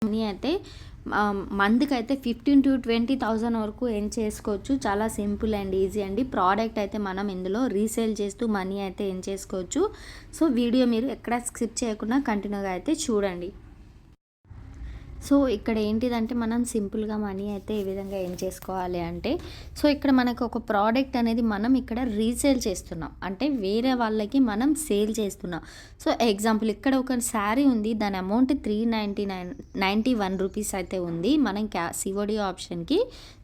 Money అయితే మంత్కి అయితే 15,000 to 20,000 వరకు ఎర్న్ చేసుకోవచ్చు. చాలా సింపుల్ అండ్ ఈజీ అండి. ప్రోడక్ట్ అయితే మనం ఇందులో రీసేల్ చేస్తూ మనీ అయితే ఎర్న్ చేసుకోవచ్చు. సో వీడియో మీరు ఎక్కడ స్కిప్ చేయకుండా కంటిన్యూగా అయితే చూడండి. సో ఇక్కడ ఏంటిదంటే మనం సింపుల్గా మనీ అయితే ఏ విధంగా ఏం చేసుకోవాలి అంటే, సో ఇక్కడ మనకు ఒక ప్రోడక్ట్ అనేది మనం ఇక్కడ రీసేల్ చేస్తున్నాం, అంటే వేరే వాళ్ళకి మనం సేల్ చేస్తున్నాం. సో ఎగ్జాంపుల్ ఇక్కడ ఒక శారీ ఉంది, దాని అమౌంట్ 391 రూపీస్ అయితే ఉంది మనం సిఓడి ఆప్షన్కి.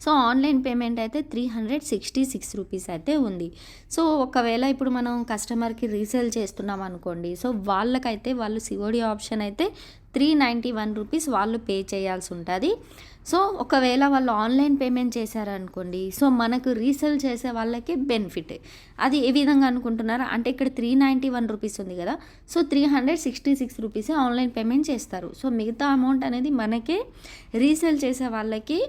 సో ఆన్లైన్ పేమెంట్ అయితే 366 రూపీస్ అయితే ఉంది. సో ఒకవేళ ఇప్పుడు మనం కస్టమర్కి రీసేల్ చేస్తున్నాం అనుకోండి, సో వాళ్ళకైతే వాళ్ళు సిఓడి ఆప్షన్ అయితే 391 రూపీస్ వాళ్ళు పే చేయాల్సి ఉంటుంది. సో ఒకవేళ వాళ్ళు ఆన్లైన్ పేమెంట్ చేశారనుకోండి, సో మనకు రీసేల్ చేసే వాళ్ళకి బెనిఫిట్. అది ఏ విధంగా అనుకుంటున్నారా అంటే, ఇక్కడ 391 రూపీస్ ఉంది కదా, సో 366 రూపీసే ఆన్లైన్ పేమెంట్ చేస్తారు. సో మిగతా అమౌంట్ అనేది మనకే రీసేల్ చేసే వాళ్ళకి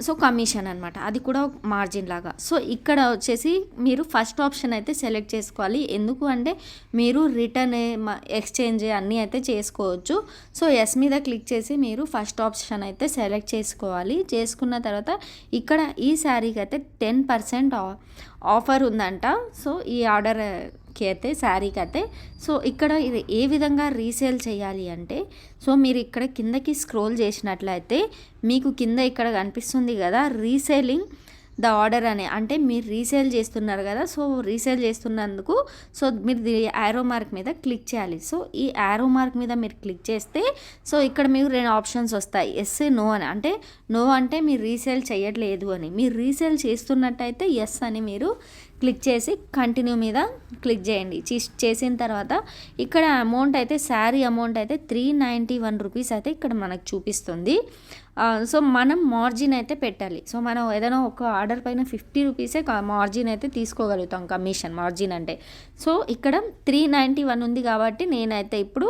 సో కమిషన్ అనమాట, అది కూడా మార్జిన్ లాగా. సో ఇక్కడ వచ్చేసి మీరు ఫస్ట్ ఆప్షన్ అయితే సెలెక్ట్ చేసుకోవాలి. ఎందుకు అంటే మీరు రిటర్న్ ఎక్స్చేంజ్ అన్నీ అయితే చేసుకోవచ్చు. సో ఎస్ మీద క్లిక్ చేసి మీరు ఫస్ట్ ఆప్షన్ అయితే సెలెక్ట్ చేసుకోవాలి. చేసుకున్న తర్వాత ఇక్కడ ఈ శారీకి అయితే 10% ఆఫర్ ఉందంట. సో ఈ ఆర్డర్కి అయితే శారీకి అయితే సో ఇక్కడ ఇది ఏ విధంగా రీసేల్ చేయాలి అంటే, సో మీరు ఇక్కడ కిందకి స్క్రోల్ చేసినట్లయితే మీకు కింద ఇక్కడ కనిపిస్తుంది కదా రీసేలింగ్ ద ఆర్డర్ అని, అంటే మీరు రీసేల్ చేస్తున్నారు కదా, సో రీసేల్ చేస్తున్నందుకు సో మీరు యారో మార్క్ మీద క్లిక్ చేయాలి. సో ఈ యారో మార్క్ మీద మీరు క్లిక్ చేస్తే సో ఇక్కడ మీకు 2 ఆప్షన్స్ వస్తాయి, ఎస్ నో అని. అంటే నో అంటే మీరు రీసేల్ చేయట్లేదు అని, మీరు రీసేల్ చేస్తున్నట్టయితే ఎస్ అని మీరు క్లిక్ చేసి కంటిన్యూ మీద క్లిక్ చేయండి. చేసిన తర్వాత ఇక్కడ అమౌంట్ అయితే శారీ అమౌంట్ అయితే 391 రూపీస్ అయితే ఇక్కడ మనకు చూపిస్తుంది. సో మనం మార్జిన్ అయితే పెట్టాలి. సో మనం ఏదైనా ఒక ఆర్డర్ పైన 50 రూపీసే మార్జిన్ అయితే తీసుకోగలుగుతాం, కమిషన్ మార్జిన్ అంటే. సో ఇక్కడ 391 ఉంది కాబట్టి నేనైతే ఇప్పుడు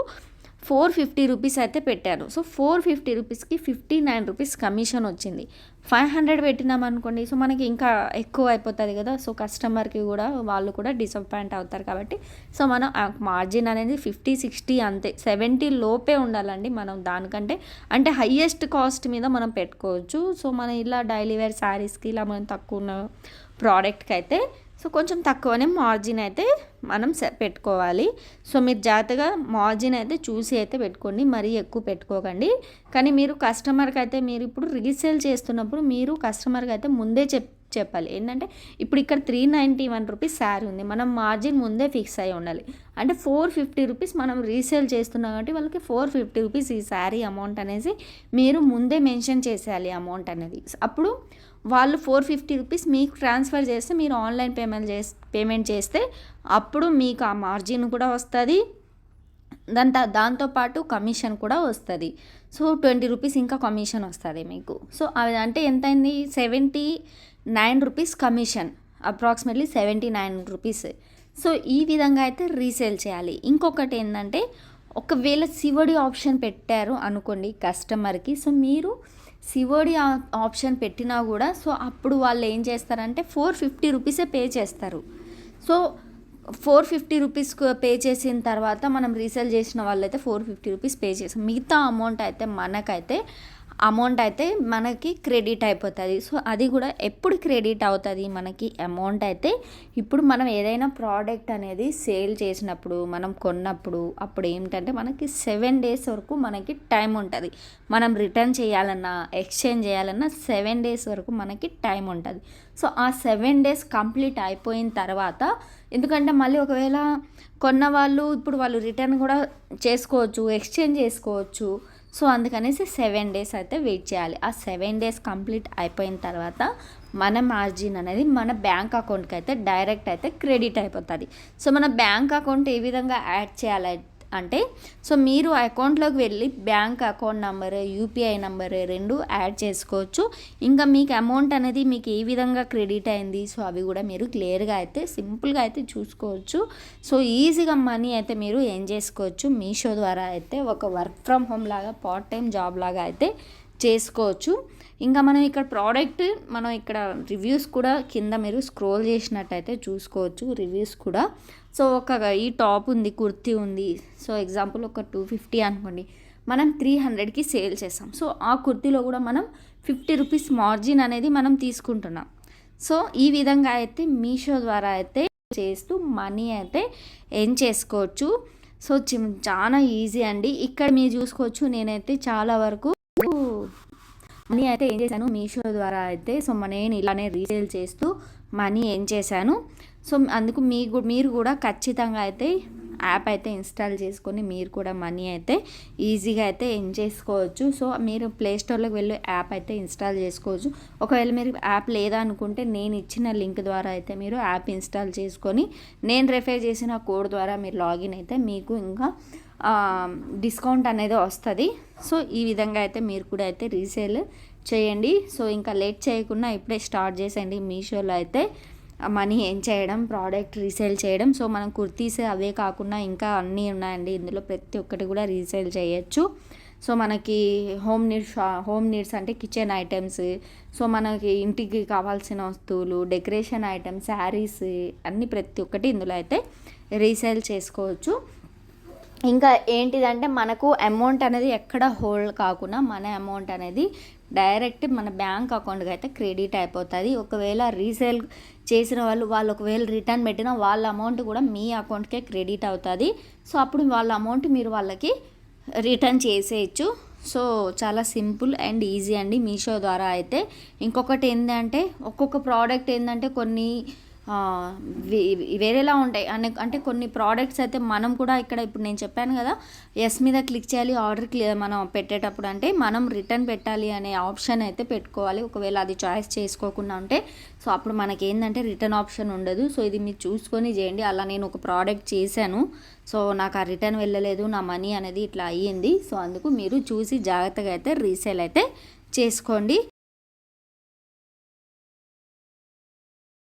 450 రూపీస్ అయితే పెట్టాను. సో 450 రూపీస్కి 59 రూపీస్ కమిషన్ వచ్చింది. 500 పెట్టినామనుకోండి, సో మనకి ఇంకా ఎక్కువ అయిపోతుంది కదా, సో కస్టమర్కి కూడా వాళ్ళు కూడా డిసప్పాయింట్ అవుతారు కాబట్టి సో మనం మార్జిన్ అనేది 50-60 అంతే, 70 లోపే ఉండాలండి. మనం దానికంటే అంటే హయ్యెస్ట్ కాస్ట్ మీద మనం పెట్టుకోవచ్చు. సో మనం ఇలా డైలీ వేర్ శారీస్కి ఇలా మనం తక్కువ ఉన్న ప్రోడక్ట్కి అయితే సో కొంచెం తక్కువనే మార్జిన్ అయితే మనం పెట్టుకోవాలి. సో మీరు జాగ్రత్తగా మార్జిన్ అయితే చూసి అయితే పెట్టుకోండి, మరీ ఎక్కువ పెట్టుకోకండి. కానీ మీరు కస్టమర్కి అయితే మీరు ఇప్పుడు రీసేల్ చేస్తున్నప్పుడు మీరు కస్టమర్కి అయితే ముందే చెప్పాలి. ఏంటంటే ఇప్పుడు ఇక్కడ 391 రూపీస్ శారీ ఉంది, మనం మార్జిన్ ముందే ఫిక్స్ అయి ఉండాలి. అంటే 450 రూపీస్ మనం రీసేల్ చేస్తున్నాం కాబట్టి వాళ్ళకి 450 రూపీస్ ఈ శారీ అమౌంట్ అనేసి మీరు ముందే మెన్షన్ చేసేయాలి అమౌంట్ అనేది. అప్పుడు వాళ్ళు 450 రూపీస్ మీకు ట్రాన్స్ఫర్ చేస్తే మీరు ఆన్లైన్ పేమెంట్ చేస్తే అప్పుడు మీకు ఆ మార్జిన్ కూడా వస్తుంది, దాంతోపాటు కమిషన్ కూడా వస్తుంది. సో 20 రూపీస్ ఇంకా కమిషన్ వస్తుంది మీకు. సో అది అంటే ఎంత అయింది, 79 rupees commission, approximately 79 rupees. So ఈ విధంగా అయితే రీసేల్ చేయాలి. ఇంకొకటి ఏంటంటే, ఒకవేళ సిఓడి ఆప్షన్ పెట్టారు అనుకోండి కస్టమర్కి, సో మీరు సిఓడి ఆప్షన్ పెట్టినా కూడా సో అప్పుడు వాళ్ళు ఏం చేస్తారంటే 450 రూపీసే పే చేస్తారు. సో 450 రూపీస్ పే చేసిన తర్వాత మనం రీసేల్ చేసిన వాళ్ళైతే 450 రూపీస్ పే చేస్తాం. మిగతా అమౌంట్ అయితే మనకి క్రెడిట్ అయిపోతుంది. సో అది కూడా ఎప్పుడు క్రెడిట్ అవుతుంది మనకి అమౌంట్ అయితే, ఇప్పుడు మనం ఏదైనా ప్రోడక్ట్ అనేది సేల్ చేసినప్పుడు మనం కొన్నప్పుడు అప్పుడు ఏమిటంటే మనకి 7 డేస్ వరకు మనకి టైం ఉంటుంది. మనం రిటర్న్ చేయాలన్నా ఎక్స్చేంజ్ చేయాలన్నా 7 డేస్ వరకు మనకి టైం ఉంటుంది. సో ఆ 7 డేస్ కంప్లీట్ అయిపోయిన తర్వాత, ఎందుకంటే మళ్ళీ ఒకవేళ కొన్న వాళ్ళు ఇప్పుడు వాళ్ళు రిటర్న్ కూడా చేసుకోవచ్చు, ఎక్స్చేంజ్ చేసుకోవచ్చు. సో అందుకనేసి 7 డేస్ అయితే వెయిట్ చేయాలి. ఆ 7 డేస్ కంప్లీట్ అయిపోయిన తర్వాత మన మార్జిన్ అనేది మన బ్యాంక్ అకౌంట్కి అయితే డైరెక్ట్ అయితే క్రెడిట్ అయిపోతుంది. సో మన బ్యాంక్ అకౌంట్ ఏ విధంగా యాడ్ చేయాలి అంటే, సో మీరు అకౌంట్లోకి వెళ్ళి bank account number, UPI number 2 add చేసుకోవచ్చు. ఇంకా మీకు అమౌంట్ అనేది మీకు ఏ విధంగా క్రెడిట్ అయింది సో అవి కూడా మీరు క్లియర్గా అయితే సింపుల్గా అయితే చూసుకోవచ్చు. సో ఈజీగా మనీ అయితే మీరు ఎర్న్ చేసుకోవచ్చు. మీషో ద్వారా అయితే ఒక వర్క్ ఫ్రమ్ హోమ్ లాగా, పార్ట్ టైం జాబ్ లాగా అయితే చేసుకోవచ్చు. ఇంకా మనం ఇక్కడ ప్రోడక్ట్ మనం ఇక్కడ రివ్యూస్ కూడా కింద మీరు స్క్రోల్ చేసినట్టయితే చూసుకోవచ్చు రివ్యూస్ కూడా. సో ఈ టాప్ ఉంది, కుర్తీ ఉంది. సో ఎగ్జాంపుల్ ఒక 250 అనుకోండి, మనం 300కి సేల్ చేస్తాం. సో ఆ కుర్తీలో కూడా మనం 50 రూపీస్ మార్జిన్ అనేది మనం తీసుకుంటున్నాం. సో ఈ విధంగా అయితే మీషో ద్వారా అయితే చేస్తూ మనీ అయితే ఎర్న్ చేసుకోవచ్చు. సో చాలా ఈజీ అండి. ఇక్కడ మీరు చూసుకోవచ్చు, నేనైతే చాలా వరకు మనీ అయితే ఏం చేశాను మీషో ద్వారా అయితే. సో నేను ఇలానే రీసేల్ చేస్తూ మనీ ఏం చేశాను. సో అందుకు మీరు కూడా ఖచ్చితంగా అయితే యాప్ అయితే ఇన్స్టాల్ చేసుకొని మీరు కూడా మనీ అయితే ఈజీగా అయితే ఎర్న్ చేసుకోవచ్చు. సో మీరు ప్లే స్టోర్లోకి వెళ్ళి యాప్ అయితే ఇన్స్టాల్ చేసుకోవచ్చు. ఒకవేళ మీరు యాప్ లేదా అనుకుంటే నేను ఇచ్చిన లింక్ ద్వారా అయితే మీరు యాప్ ఇన్స్టాల్ చేసుకొని నేను రెఫర్ చేసిన కోడ్ ద్వారా మీరు లాగిన్ అయితే మీకు ఇంకా డిస్కౌంట్ అనేది వస్తుంది. సో ఈ విధంగా అయితే మీరు కూడా అయితే రీసేల్ చేయండి. సో ఇంకా లేట్ చేయకుండా ఇప్పుడే స్టార్ట్ చేసేయండి మీషోలో అయితే మనీ ఏం చేయడం, ప్రోడక్ట్ రీసేల్ చేయడం. సో మనం కుర్తీస్ అవే కాకుండా ఇంకా అన్నీ ఉన్నాయండి ఇందులో, ప్రతి ఒక్కటి కూడా రీసేల్ చేయొచ్చు. సో మనకి హోమ్ నీడ్స్ అంటే కిచెన్ ఐటమ్స్, సో మనకి ఇంటికి కావాల్సిన వస్తువులు, డెకరేషన్ ఐటమ్స్, శారీస్ అన్నీ ప్రతి ఒక్కటి ఇందులో అయితే రీసేల్ చేసుకోవచ్చు. ఇంకా ఏంటిదంటే మనకు అమౌంట్ అనేది ఎక్కడ హోల్డ్ కాకుండా మన అమౌంట్ అనేది డైరెక్ట్ మన బ్యాంక్ అకౌంట్కి అయితే క్రెడిట్ అయిపోతుంది. ఒకవేళ రీసేల్ చేసిన వాళ్ళు ఒకవేళ రిటర్న్ పెట్టినా వాళ్ళ అమౌంట్ కూడా మీ అకౌంట్కే క్రెడిట్ అవుతుంది. సో అప్పుడు వాళ్ళ అమౌంట్ మీరు వాళ్ళకి రిటర్న్ చేసేయచ్చు. సో చాలా సింపుల్ అండ్ ఈజీ అండి మీషో ద్వారా అయితే. ఇంకొకటి ఏంటంటే ఒక్కొక్క ప్రోడక్ట్ ఏంటంటే కొన్ని వేరేలా ఉంటాయి అంటే కొన్ని ప్రోడక్ట్స్ అయితే మనం కూడా ఇక్కడ ఇప్పుడు నేను చెప్పాను కదా, ఎస్ మీద క్లిక్ చేయాలి ఆర్డర్ మనం పెట్టేటప్పుడు, అంటే మనం రిటర్న్ పెట్టాలి అనే ఆప్షన్ అయితే పెట్టుకోవాలి. ఒకవేళ అది చాయిస్ చేసుకోకుండా ఉంటే సో అప్పుడు మనకి ఏంటంటే రిటర్న్ ఆప్షన్ ఉండదు. సో ఇది మీరు చూసుకొని చేయండి. అలా నేను ఒక ప్రోడక్ట్ చేశాను, సో నాకు ఆ రిటర్న్ వెళ్ళలేదు, నా మనీ అనేది ఇట్లా అయ్యింది. సో అందుకు మీరు చూసి జాగ్రత్తగా అయితే రీసేల్ అయితే చేసుకోండి.